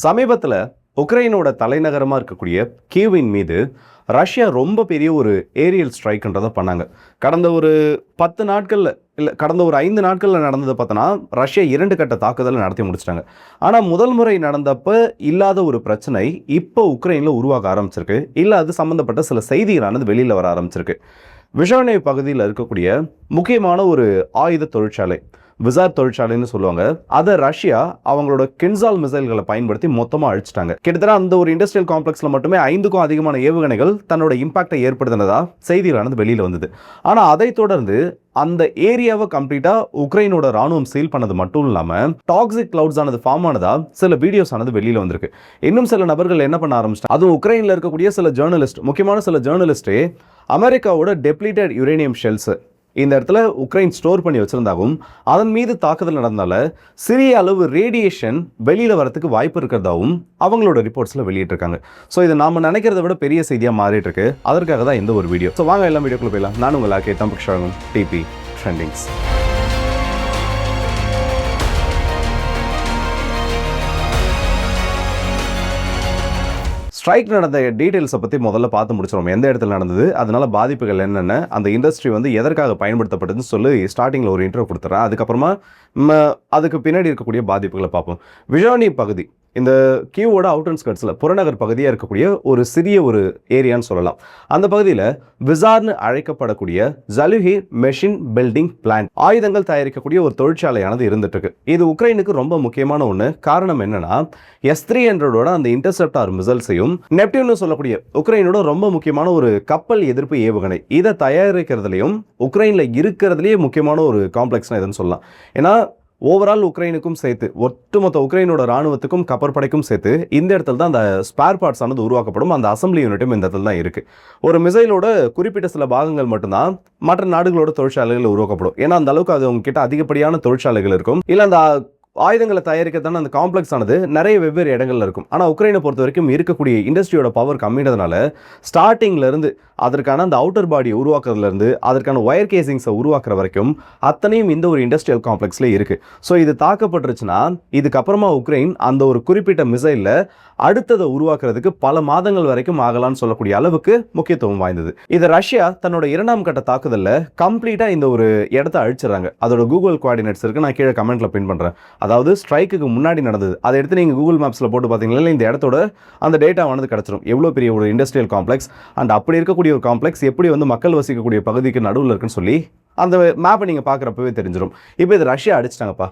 சமீபத்தில் உக்ரைனோட தலைநகரமாக இருக்கக்கூடிய கீவின் மீது ரஷ்யா ரொம்ப பெரிய ஒரு ஏரியல் ஸ்ட்ரைக்ன்றதை பண்ணாங்க. கடந்த ஒரு 10 நாட்களில் இல்லை கடந்த ஒரு 5 நாட்களில் நடந்ததை பார்த்தோன்னா ரஷ்யா 2 கட்ட தாக்குதலை நடத்தி முடிச்சிட்டாங்க. ஆனால் முதல் முறை நடந்தப்போ இல்லாத ஒரு பிரச்சனை இப்போ உக்ரைனில் உருவாக ஆரம்பிச்சிருக்கு. இல்லை அது சம்மந்தப்பட்ட சில செய்திகளானது வெளியில் வர ஆரம்பிச்சிருக்கு. விஷானே பகுதியில் இருக்கக்கூடிய முக்கியமான ஒரு ஆயுத தொழிற்சாலை, விசார் தொழிற்சாலைன்னு சொல்லுவாங்க, அதை ரஷ்யா அவங்களோட கின்சால் மிசைல்களை பயன்படுத்தி மொத்தமாக அழிச்சிட்டாங்க. கிட்டத்தட்ட அந்த ஒரு இண்டஸ்ட்ரியல் காம்ப்ளெக்ஸில் மட்டுமே 5க்கும் அதிகமான ஏவுகணைகள் தன்னோட இம்பாக்டை ஏற்படுத்தினதா செய்திகளானது வெளியில் வந்தது. ஆனால் அதை தொடர்ந்து அந்த ஏரியாவை கம்ப்ளீட்டாக உக்ரைனோட ராணுவம் சீல் பண்ணது மட்டும் இல்லாமல் டாக்ஸிக் கிளவுட்ஸ் ஆனது ஃபார்ம் ஆனதா சில வீடியோஸ் ஆனது வெளியில் வந்திருக்கு. இன்னும் சில நபர்கள் என்ன பண்ண ஆரம்பிச்சிட்டாங்க, அதுவும் உக்ரைனில் இருக்கக்கூடிய சில ஜேர்னலிஸ்ட், முக்கியமான சில ஜேர்னலிஸ்டே அமெரிக்காவோட டெப்ளீட்டட் யுரேனியம் ஷெல்ஸ் இந்த இடத்துல உக்ரைன் ஸ்டோர் பண்ணி வச்சிருந்தாகவும் அதன் மீது தாக்குதல் நடந்தால சிறிய அளவு ரேடியேஷன் வெளியில் வரத்துக்கு வாய்ப்பு இருக்கிறதாவும் அவங்களோட ரிப்போர்ட்ஸில் வெளியிட்டிருக்காங்க. ஸோ இது நாம் நினைக்கிறத விட பெரிய செய்தியாக மாறிட்டு இருக்கு. அதற்காக தான் இந்த ஒரு வீடியோ. ஸோ வாங்க எல்லாம் வீடியோக்குள்ள போயிடலாம். நான் உங்கள் ஆர்கே தம்பிக் டிபி ட்ரெண்டிங்ஸ். ஸ்ட்ரைக் நடந்த டீட்டெயில்ஸை பற்றி முதல்ல பார்த்து முடிச்சிடும். எந்த இடத்துல நடந்தது, அதனால பாதிப்புகள் என்னென்ன, அந்த இண்டஸ்ட்ரி எதற்காக பயன்படுத்தப்படுதுன்னு சொல்லி ஸ்டார்டிங்கில் ஒரு இன்ட்ரோ கொடுத்துட்றேன். அதுக்கப்புறமா அதுக்கு பின்னாடி இருக்கக்கூடிய பாதிப்புகளை பார்ப்போம். விஷானி பகுதி இந்த கீவோட அவுட்டர்ஸ்கர்ட்ஸில் புறநகர் பகுதியாக இருக்கக்கூடிய ஒரு சிறிய ஒரு ஏரியான்னு சொல்லலாம். அந்த பகுதியில் விசார்னு அழைக்கப்படக்கூடிய ஜலுஹி மெஷின் பில்டிங் பிளான்ட், ஆயுதங்கள் தயாரிக்கக்கூடிய ஒரு தொழிற்சாலையானது இருந்துட்டு இருக்கு. இது உக்ரைனுக்கு ரொம்ப முக்கியமான ஒன்று. காரணம் என்னன்னா, S-300 அந்த இன்டர்செப்டார் மிசைல்ஸையும் நெப்டியூன்னு சொல்லக்கூடிய உக்ரைனோட ரொம்ப முக்கியமான ஒரு கப்பல் எதிர்ப்பு ஏவுகணை, இதை தயாரிக்கிறதுலையும் உக்ரைனில் இருக்கிறதுலேயே முக்கியமான ஒரு காம்ப்ளெக்ஸ்னு எதுன்னு சொல்லலாம். ஏன்னா ஓவரால் உக்ரைனுக்கும் சேர்த்து, ஒட்டுமொத்த உக்ரைனோட ராணுவத்துக்கும் கப்பற்படைக்கும் சேர்த்து இந்த இடத்துல தான் அந்த ஸ்பேர் பார்ட்ஸ் ஆனது உருவாக்கப்படும். அந்த அசம்பிளி யூனிட்டும் இந்த இடத்துல தான் இருக்குது. ஒரு மிசைலோட குறிப்பிட்ட சில பாகங்கள் மட்டும்தான் மற்ற நாடுகளோட தொழிற்சாலைகள் உருவாக்கப்படும். ஏன்னா அந்த அளவுக்கு அது உங்ககிட்ட அதிகப்படியான தொழிற்சாலைகள் இருக்கும். இல்லை அந்த ஆயுதங்களை தயாரிக்கிறதான அந்த காம்ப்ளெக்ஸ் ஆனது நிறைய வெவ்வேறு இடங்கள்ல இருக்கும். ஆனால் உக்ரைனை பொறுத்த வரைக்கும் இருக்கக்கூடிய இண்டஸ்ட்ரியோட பவர் கம்மியானதுனால ஸ்டார்டிங்லேருந்து அதற்கான அந்த அவுட்டர் பாடியை உருவாக்குறதுலேருந்து அதற்கான ஒயர் கேசிங்ஸை உருவாக்குற வரைக்கும் அத்தனையும் இந்த ஒரு இண்டஸ்ட்ரியல் காம்ப்ளெக்ஸ்ல இருக்குது. ஸோ இது தாக்கப்பட்டுருச்சுன்னா இதுக்கப்புறமா உக்ரைன் அந்த ஒரு குறிப்பிட்ட மிசைலில் அடுத்ததை உருவாக்குறதுக்கு பல மாதங்கள் வரைக்கும் ஆகலான்னு சொல்லக்கூடிய அளவுக்கு முக்கியத்துவம் வாய்ந்தது. இது ரஷ்யா தன்னோட 2ஆம் கட்ட தாக்குதலில் கம்ப்ளீட்டாக இந்த ஒரு இடத்த அழிச்சிடறாங்க. அதோட கூகுள் கோஆர்டினேட்ஸ் இருக்கு, நான் கீழே கமெண்ட்ல பின் பண்ணுறேன். அதாவது ஸ்ட்ரைக்குக்கு முன்னாடி நடந்தது, அதை எடுத்து நீங்கள் கூகுள் மேப்ஸில் போட்டு பார்த்தீங்கன்னா இந்த இடத்தோட அந்த டேட்டாவானது கிடச்சிரும். எவ்வளோ பெரிய ஒரு இண்டஸ்ட்ரியல் காம்ப்ளெக்ஸ் அண்ட் அப்படி இருக்கக்கூடிய ஒரு காம்ப்ளெக்ஸ் எப்படி மக்கள் வசிக்கக்கூடிய பகுதிக்கு நடுவில் இருக்குன்னு சொல்லி அந்த மேப்பை நீங்கள் பார்க்குறப்பவே தெரிஞ்சிடும். இப்போ இது ரஷ்யா அடிச்சிட்டாங்கப்பா.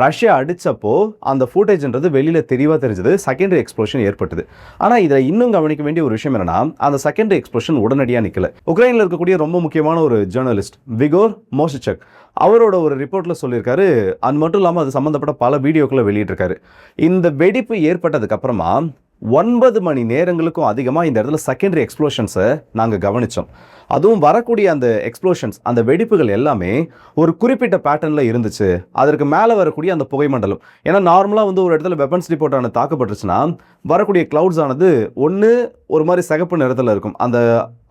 ரஷ்யா அடித்தப்போ அந்த ஃபுட்டேஜ்ன்றது வெளியில் தெளிவாக தெரிஞ்சது. செகண்டரி எக்ஸ்ப்ளோஷன் ஏற்பட்டது. ஆனால் இதில் இன்னும் கவனிக்க வேண்டிய ஒரு விஷயம் என்னன்னா, அந்த செகண்டரி எக்ஸ்ப்ளோஷன் உடனடியாக நிற்கல. உக்ரைனில் இருக்கக்கூடிய ரொம்ப முக்கியமான ஒரு ஜேர்னலிஸ்ட் விகோர் மோசிச்சக் அவரோட ஒரு ரிப்போர்ட்டில் சொல்லியிருக்காரு. அது மட்டும் இல்லாமல் அது சம்மந்தப்பட்ட பல வீடியோக்களை வெளியிட்டிருக்காரு. இந்த வெடிப்பு ஏற்பட்டதுக்கு அப்புறமா 9 மணி நேரங்களுக்கும் அதிகமாக இந்த இடத்துல செகண்டரி எக்ஸ்ப்ளோஷன்ஸை நாங்கள் கவனித்தோம். அதுவும் வரக்கூடிய அந்த எக்ஸ்ப்ளோஷன்ஸ், அந்த வெடிப்புகள் எல்லாமே ஒரு குறிப்பிட்ட பேட்டர்னில் இருந்துச்சு. அதற்கு மேலே வரக்கூடிய அந்த புகைமண்டலம், ஏன்னா நார்மலாக ஒரு இடத்துல வெப்பன்ஸ் டிப்போர்ட்டான தாக்கப்பட்டுருச்சுன்னா வரக்கூடிய கிளவுட்ஸ் ஆனது ஒன்று ஒரு மாதிரி சிகப்பு நிறத்தில் இருக்கும். அந்த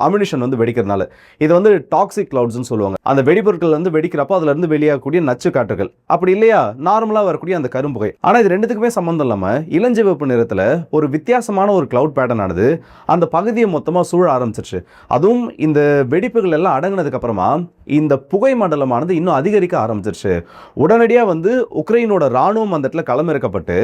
அம்யூனிஷன் வெடிக்கிறதுனால இது டாக்ஸிக் கிளவுட்ஸ்னு சொல்லுவாங்க. அந்த வெடிபொருட்கள் வெடிக்கிறப்போ அதுல இருந்து வெளியாகக்கூடிய நச்சு காற்றுகள், அப்படி இல்லையா நார்மலாக வரக்கூடிய அந்த கரும்புகை. ஆனால் இது ரெண்டுத்துக்குமே சம்மந்தம் இல்லாமல் இளஞ்சிவப்பு நிறத்தில் ஒரு வித்தியாசமான ஒரு கிளவுட் பேட்டர்ன் ஆனது அந்த பகுதியை மொத்தமாக சூழ ஆரம்பிச்சிருச்சு. அதுவும் இந்த வெடிப்புகள் எல்லாம் அடங்கினதுக்கு அப்புறமா இந்த புகை மண்டலமானது இன்னும் அதிகரிக்க ஆரம்பிச்சிருச்சு. உடனடியாக உக்ரைனோட ராணுவம் அந்த இடத்துல களமிறக்கப்பட்டு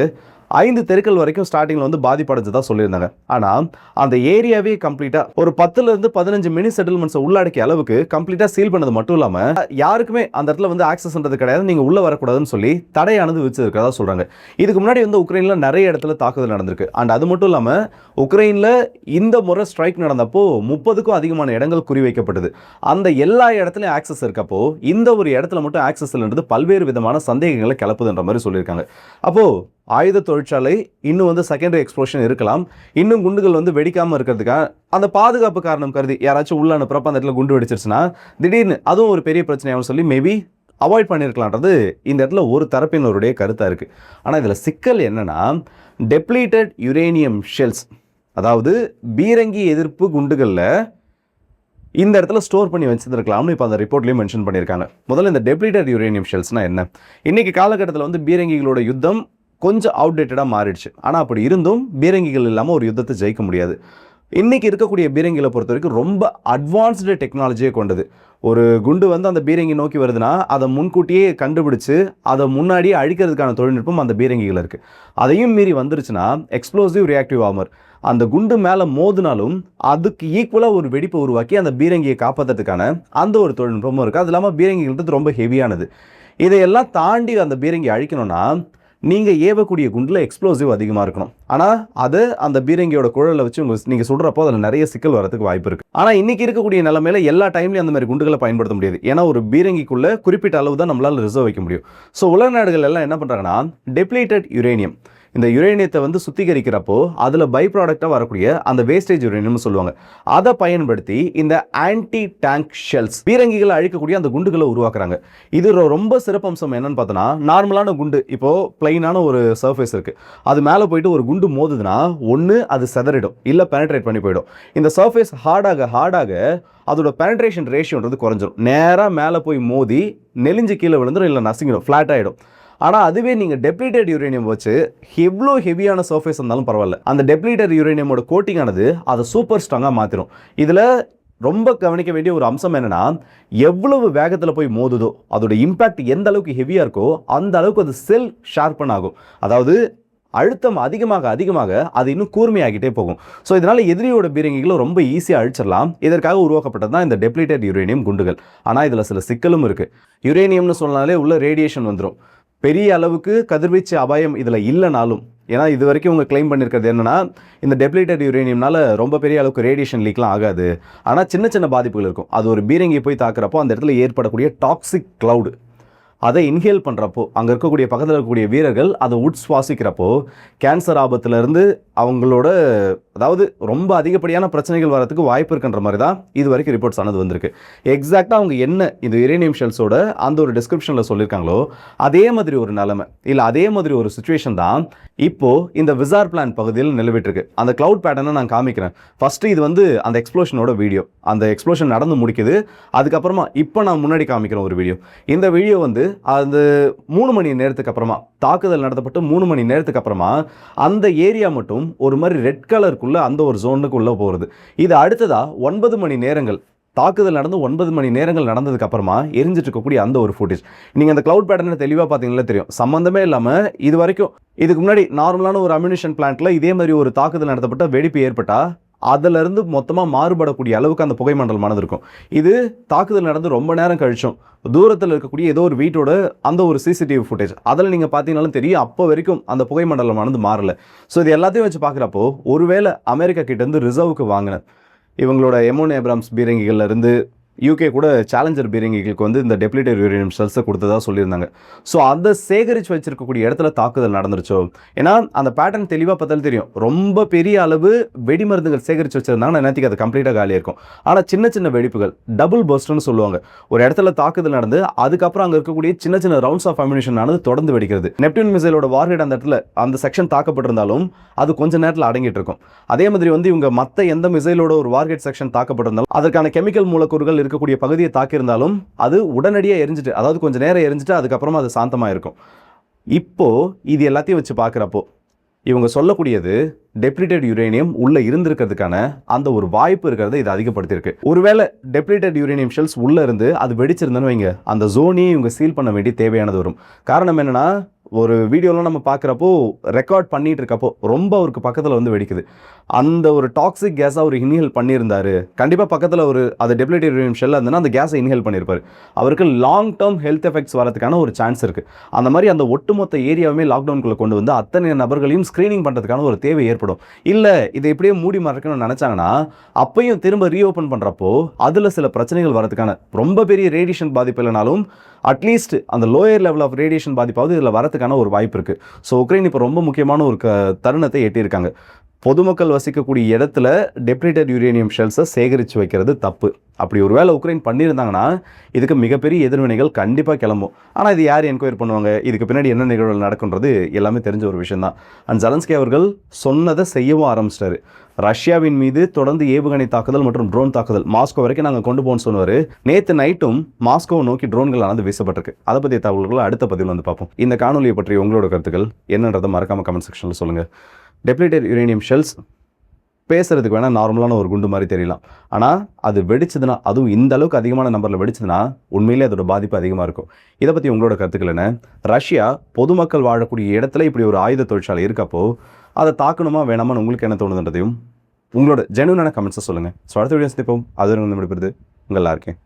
5 தெருக்கள் வரைக்கும் ஸ்டார்டிங்கில் பாதிப்படைஞ்சதா சொல்லியிருந்தாங்க. ஆனால் அந்த ஏரியாவே கம்ப்ளீட்டாக ஒரு 10லேருந்து 15 மினி செட்டில்மெண்ட்ஸை உள்ளடக்கிய அளவுக்கு கம்ப்ளீட்டாக சீல் பண்ணது மட்டும் இல்லாமல் யாருக்குமே அந்த இடத்துல ஆக்சஸ்ன்றது கிடையாது, நீங்கள் உள்ளே வரக்கூடாதுன்னு சொல்லி தடையானது வச்சிருக்கிறதா சொல்கிறாங்க. இதுக்கு முன்னாடி உக்ரைனில் நிறைய இடத்துல தாக்குதல் நடந்திருக்கு. அண்ட் அது மட்டும் இல்லாமல் உக்ரைனில் இந்த முறை ஸ்ட்ரைக் நடந்தப்போ 30க்கும் அதிகமான இடங்கள் குறிவைக்கப்பட்டது. அந்த எல்லா இடத்துலையும் ஆக்சஸ் இருக்கப்போ இந்த ஒரு இடத்துல மட்டும் ஆக்சஸ் இல்லைன்றது பல்வேறு விதமான சந்தேகங்களை கிளப்புதுன்ற மாதிரி சொல்லியிருக்காங்க. அப்போது ஆயுத தொழிற்சாலை இன்னும் செகண்டரி எக்ஸ்ப்ளோஷன் இருக்கலாம். இன்னும் குண்டுகள் வெடிக்காமல் இருக்கிறதுக்காக அந்த பாதுகாப்பு காரணம் கருதி யாராச்சும் உள்ள அனுப்புறப்ப அந்த இடத்துல குண்டு வெடிச்சிருச்சுன்னா திடீர்னு அதுவும் ஒரு பெரிய பிரச்சனையாகவும் சொல்லி மேபி அவாய்ட் பண்ணியிருக்கலான்றது இந்த இடத்துல ஒரு தரப்பினருடைய கருத்தாக இருக்குது. ஆனால் இதில் சிக்கல் என்னன்னா, டெப்ளீட்டட் யுரேனியம் ஷெல்ஸ், அதாவது பீரங்கி எதிர்ப்பு குண்டுகளில் இந்த இடத்துல ஸ்டோர் பண்ணி வச்சிருக்கலாம்னு இப்போ அந்த ரிப்போர்ட்லேயும் மென்ஷன் பண்ணியிருக்காங்க. முதல்ல இந்த டெப்ளீட்டட் யுரேனியம் ஷெல்ஸ்னால் என்ன? இன்றைக்கி காலகட்டத்தில் பீரங்கிகளோட யுத்தம் கொஞ்சம் அவுடேட்டடாக மாறிடுச்சு. ஆனால் அப்படி இருந்தும் பீரங்கிகள் இல்லாமல் ஒரு யுத்தத்தை ஜெயிக்க முடியாது. இன்றைக்கி இருக்கக்கூடிய பீரங்கிகளை பொறுத்த வரைக்கும் ரொம்ப அட்வான்ஸ்டு டெக்னாலஜியே கொண்டது. ஒரு குண்டு வந்து அந்த பீரங்கி நோக்கி வருதுன்னா அதை முன்கூட்டியே கண்டுபிடிச்சு அதை முன்னாடியே அழிக்கிறதுக்கான தொழில்நுட்பம் அந்த பீரங்கிகள் இருக்குது. அதையும் மீறி வந்துருச்சுன்னா எக்ஸ்ப்ளோசிவ் ரியாக்டிவ் ஆர்மர், அந்த குண்டு மேலே மோதினாலும் அதுக்கு ஈக்குவலாக ஒரு வெடிப்பை உருவாக்கி அந்த பீரங்கியை காப்பாற்றுறதுக்கான அந்த ஒரு தொழில்நுட்பமும் இருக்குது. அது இல்லாமல் பீரங்கிகள் ரொம்ப ஹெவியானது. இதையெல்லாம் தாண்டி அந்த பீரங்கி அழிக்கணும்னா நீங்கள் ஏவக்கூடிய குண்டில் எக்ஸ்ப்ளோசிவ் அதிகமாக இருக்கணும். ஆனால் அது அந்த பீரங்கியோட குழலை வச்சு நீங்கள் சுடுறப்போ அதில் நிறைய சிக்கல் வரதுக்கு வாய்ப்பு இருக்குது. ஆனால் இன்றைக்கி இருக்கக்கூடிய நிலைமையில எல்லா டைம்லையும் அந்த மாதிரி குண்டுகளை பயன்படுத்த முடியாது. ஏன்னா ஒரு பீரங்கிக்குள்ளே குறிப்பிட்ட அளவு தான் நம்மளால் ரிசர்வ் வைக்க முடியும். ஸோ உலக நாடுகள் எல்லாம் என்ன பண்ணுறாங்கன்னா டெப்ளீட்டட் யுரேனியம், இந்த யுரேனியத்தை வந்து சுத்திகரிக்கிறப்போ அதில் பை ப்ராடக்டாக வரக்கூடிய அந்த வேஸ்டேஜ் யுரேனியம்னு சொல்லுவாங்க, அதை பயன்படுத்தி இந்த ஆன்டி டேங்க் ஷெல்ஸ் பீரங்கிகளை அழிக்கக்கூடிய அந்த குண்டுகளை உருவாக்குறாங்க. இது ரொம்ப சிறப்பம்சம் என்னன்னு பார்த்தோன்னா, நார்மலான குண்டு இப்போது பிளைனான ஒரு சர்ஃபேஸ் இருக்குது, அது மேலே போயிட்டு ஒரு குண்டு மோதுதுன்னா ஒன்று அது செதறிடும், இல்லை பெனட்ரேட் பண்ணி போயிடும். இந்த சர்ஃபேஸ் ஹார்டாக அதோட பெனட்ரேஷன் ரேஷியோன்றது குறைஞ்சிடும். நேராக மேலே போய் மோதி நெலிஞ்சு கீழே விழுந்துடும், இல்லை நசுங்கிடும், ஃப்ளாட் ஆகிடும். ஆனால் அதுவே நீங்கள் டெப்ளீட்டட் யுரேனியம் வச்சு எவ்வளோ ஹெவியான சர்ஃபேஸ் இருந்தாலும் பரவாயில்ல, அந்த டெப்ளீட்டட் யுரேனியமோட கோட்டிங் ஆனது அதை சூப்பர் ஸ்ட்ராங்காக மாற்றிடும். இதில் ரொம்ப கவனிக்க வேண்டிய ஒரு அம்சம் என்னென்னா, எவ்வளவு வேகத்தில் போய் மோதுதோ அதோட இம்பேக்ட் எந்த அளவுக்கு ஹெவியாக இருக்கோ அந்த அளவுக்கு அது செல் ஷார்பன் ஆகும். அதாவது அழுத்தம் அதிகமாக அது இன்னும் கூர்மையாகிட்டே போகும். ஸோ இதனால் எதிரியோட பீரங்கிகளும் ரொம்ப ஈஸியாக அழிச்சிடலாம். இதற்காக உருவாக்கப்பட்டது தான் இந்த டெப்ளீட்டட் யுரேனியம் குண்டுகள். ஆனால் இதில் சில சிக்கலும் இருக்குது. யுரேனியம்னு சொன்னாலே உள்ள ரேடியேஷன் வந்துடும். பெரிய அளவுக்கு கதிர்வீச்சு அபாயம் இதில் இல்லைனாலும், ஏன்னா இது வரைக்கும் அவங்க கிளைம் பண்ணியிருக்கிறது என்னென்னா இந்த டெப்ளீட்டட் யுரேனியம்னால ரொம்ப பெரிய அளவுக்கு ரேடியேஷன் லீக்லாம் ஆகாது, ஆனால் சின்ன சின்ன பாதிப்புகள் இருக்கும். அது ஒரு பீரங்கி போய் தாக்குறப்போ அந்த இடத்துல ஏற்படக்கூடிய டாக்ஸிக் கிளவுடு, அதை இன்ஹேல் பண்ணுறப்போ அங்கே இருக்கக்கூடிய பக்கத்தில் இருக்கக்கூடிய வீரர்கள் அதை உட்சுவாசிக்கிறப்போ கேன்சர் ஆபத்துலேருந்து அவங்களோட அதாவது ரொம்ப அதிகப்படியான பிரச்சனைகள் வரதுக்கு வாய்ப்பு இருக்குன்ற மாதிரி தான் இது வரைக்கும் ரிப்போர்ட்ஸ் ஆனது வந்திருக்கு. எக்ஸாக்டாக அவங்க என்ன இந்த யுரேனியம் ஷெல்ஸோட அந்த ஒரு டிஸ்கிரிப்ஷனில் சொல்லியிருக்காங்களோ அதே மாதிரி ஒரு நிலைமை, இல்லை அதே மாதிரி ஒரு சுச்சுவேஷன் தான் இப்போது இந்த விசார் பிளான் பகுதியில் நிலவிட்டிருக்கு. அந்த கிளவுட் பேட்டர்னை நான் காமிக்கிறேன். ஃபஸ்ட்டு இது வந்து அந்த எக்ஸ்ப்ளோஷனோட வீடியோ, அந்த எக்ஸ்ப்ளோஷன் நடந்து முடிக்குது. அதுக்கப்புறமா இப்போ நான் முன்னாடி காமிக்கிறேன் ஒரு வீடியோ. இந்த வீடியோ வந்து அது 3 மணி நேரத்துக்கு அப்புறமா, தாக்குதல் நடத்தப்பட்டு 3 மணி நேரத்துக்கு அப்புறமா அந்த ஏரியா மட்டும் ஒரு மாதிரி ரெட் கலருக்குள்ள அந்த ஒரு ஜோனுக்குள்ளே போகிறது. இது அடுத்ததா 9 மணி நேரங்கள் தாக்குதல் நடந்து 9 மணி நேரங்கள் நடந்ததுக்கு அப்புறமா எரிஞ்சிட்டு இருக்கக்கூடிய அந்த ஒரு ஃபுட்டேஜ் நீங்கள் அந்த கிளவுட் பேட்டர்னை தெளிவாக பார்த்தீங்கன்னா தெரியும். சம்மந்தமே இல்லாமல் இது வரைக்கும் இதுக்கு முன்னாடி நார்மலான ஒரு அம்யூனிஷன் பிளான்ட்ல இதே மாதிரி ஒரு தாக்குதல் நடத்தப்பட்ட வெடிப்பு ஏற்பட்டால் அதிலிருந்து மொத்தமாக மாறுபடக்கூடிய அளவுக்கு அந்த புகை மண்டலமானது இருக்கும். இது தாக்குதல் நடந்து ரொம்ப நேரம் கழிச்சும் தூரத்தில் இருக்கக்கூடிய ஏதோ ஒரு வீட்டோட அந்த ஒரு சிசிடிவி ஃபுட்டேஜ் அதில் நீங்கள் பார்த்தீங்கன்னாலும் தெரியும், அப்போ வரைக்கும் அந்த புகை மண்டலமானது மாறல. ஸோ இது எல்லாத்தையும் வச்சு பார்க்குறப்போ ஒருவேளை அமெரிக்கா கிட்டேருந்து ரிசர்வுக்கு வாங்கின இவங்களோட M1 ஏப்ராம்ஸ் பீரங்கிகள்லேருந்து யூகே கூட சேலஞ்சர் பீரங்கிகளுக்கு வந்து இந்த டெப்ளீட்டட் யுரேனியம் ஷெல்ஸை கொடுத்ததாக சொல்லியிருந்தாங்க. ஸோ அதை சேகரித்து வச்சிருக்கக்கூடிய இடத்துல தாக்குதல் நடந்துருச்சோ, ஏன்னா அந்த பேட்டர்ன் தெளிவாக பார்த்தாலும் தெரியும். ரொம்ப பெரிய அளவு வெடிமருந்துகள் சேகரித்து வச்சிருந்தாங்கன்னா நேற்றுக்கு அது கம்ப்ளீட்டாக காலியாக இருக்கும். ஆனால் சின்ன சின்ன வெடிப்புகள் டபுள் பர்ஸ்ட்னு சொல்லுவாங்க. ஒரு இடத்துல தாக்குதல் நடந்து அதுக்கப்புறம் அங்கே இருக்கக்கூடிய சின்ன சின்ன ரவுண்ட்ஸ் ஆஃப் அம்யூனிஷன் ஆனது தொடர்ந்து வெடிக்கிறது. நெப்டியூன் மிசைலோட வார்ஹெட் அந்த இடத்துல அந்த செக்ஷன் தாக்கப்பட்டிருந்தாலும் அது கொஞ்ச நேரத்தில் அடங்கிட்டு இருக்கும். அதே மாதிரி வந்து இவங்க மற்ற எந்த மிசைலோட ஒரு வார்ஹெட் செக்ஷன் தாக்கப்பட்டிருந்தாலும் அதற்கான கெமிக்கல் மூலக்கூறுகள் இருக்கக்கூடிய பகுதியை தாக்கியிருந்தாலும் அது உடனடியாக எரிஞ்சிட்டு, அதாவது கொஞ்சம் நேரம் எரிஞ்சிட்டு அதுக்கப்புறமா அது சாந்தமாக இருக்கும். இப்போ இது எல்லாத்தையும் வச்சு பார்க்குறப்போ இவங்க சொல்லக்கூடியது டெப்ளீட்டட் யுரேனியம் உள்ள இருந்திருக்கிறதுக்கான அந்த ஒரு வாய்ப்பு இருக்கிறத இது அதிகப்படுத்தியிருக்கு. ஒருவேளை டெப்ளீட்டட் யுரேனியம் ஷெல்ஸ் உள்ள இருந்து அது வெடிச்சிருந்தேன்னு வைங்க, அந்த ஜோனையும் இவங்க சீல் பண்ண வேண்டிய தேவையானது வரும். காரணம் என்னன்னா, ஒரு வீடியோலாம் நம்ம பார்க்குறப்போ ரெக்கார்ட் பண்ணிட்டு இருக்கப்போ ரொம்ப அவருக்கு பக்கத்தில் வந்து வெடிக்குது. அந்த ஒரு டாக்ஸிக் கேஸை அவர் இன்ஹேல் பண்ணியிருந்தாரு. கண்டிப்பாக பக்கத்தில் ஒரு அது டெப்ளீட்டட் யுரேனியம் ஷெல் இருந்ததுன்னா அந்த கேஸை இன்ஹேல் பண்ணியிருப்பார். அவருக்கு லாங் டேர்ம் ஹெல்த் எஃபெக்ட்ஸ் வரதுக்கான ஒரு சான்ஸ் இருக்குது. அந்த மாதிரி அந்த ஒட்டுமொத்த ஏரியாவுமே லாக்டவுனுக்குள்ளே கொண்டு வந்து அத்தனை நபர்களையும் ஸ்க்ரீனிங் பண்ணுறதுக்கான ஒரு தேவை ஏற்படும். இல்லை இதை இப்படியே மூடி மறைக்கணும்னு நினச்சாங்கன்னா அப்பையும் திரும்ப ரீஓப்பன் பண்ணுறப்போ அதில் சில பிரச்சனைகள் வரதுக்கான ரொம்ப பெரிய ரேடியேஷன் பாதிப்பு இல்லைனாலும் அட்லீஸ்ட் அந்த லோயர் லெவல் ஆஃப் ரேடியேஷன் பாதிப்பாவது இதில் வரதுக்கான ஒரு வாய்ப்பு இருக்குது. ஸோ உக்ரைன் இப்போ ரொம்ப முக்கியமான ஒரு தருணத்தை எட்டியிருக்காங்க. பொதுமக்கள் வசிக்கக்கூடிய இடத்துல டெப்ளீட்டட் யுரேனியம் ஷெல்ஸை சேகரித்து வைக்கிறது தப்பு. அப்படி ஒரு வேளை உக்ரைன் பண்ணியிருந்தாங்கன்னா இதுக்கு மிகப்பெரிய எதிர்வினைகள் கண்டிப்பாக கிளம்பும். ஆனால் இது யார் என்கொயரி பண்ணுவாங்க, இதுக்கு பின்னாடி என்ன நிகழ்வுகள் நடக்குன்றது எல்லாமே தெரிஞ்ச ஒரு விஷயம் தான். அண்ட் ஜெலன்ஸ்கி அவர்கள் சொன்னதை செய்யவும் ஆரம்பிச்சிட்டாரு. ரஷ்யாவின் மீது தொடர்ந்து ஏவுகணை தாக்குதல் மற்றும் ட்ரோன் தாக்குதல் மாஸ்கோ வரைக்கும் நாங்கள் கொண்டு போகணும்னு சொன்னார். நேற்று நைட்டும் மாஸ்கோவை நோக்கி ட்ரோன்கள் ஆனது வீசப்பட்டிருக்கு. அதை பற்றிய தகவல்களை அடுத்த பதிவில் வந்து பார்ப்போம். இந்த காணொலியை பற்றி உங்களோட கருத்துக்கள் என்னன்றதை மறக்காமல் கமெண்ட் செக்ஷனில் சொல்லுங்கள். டெப்ளீட்டட் யுரேனியம் ஷெல்ஸ் பேசுறதுக்கு வேணால் நார்மலான ஒரு குண்டு மாதிரி தெரியலாம். ஆனால் அது வெடிச்சதுன்னா, அதுவும் இந்த அளவுக்கு அதிகமான நம்பரில் வெடிச்சதுன்னா உண்மையிலே அதோட பாதிப்பு அதிகமாக இருக்கும். இதை பற்றி உங்களோட கருத்துக்கள் என்ன? ரஷ்யா பொதுமக்கள் வாழக்கூடிய இடத்துல இப்படி ஒரு ஆயுத தொழிற்சாலை இருக்கப்போ அதை தாக்கணுமா வேணாமான்னு உங்களுக்கு என்ன தோணுதுன்றதையும் உங்களோட ஜெனுவனான கமெண்ட்ஸை சொல்லுங்கள். ஸோ அடுத்த வீடியோ சந்திப்போம். அது வந்து விடுபடுது உங்கள் எல்லாருக்கேன்.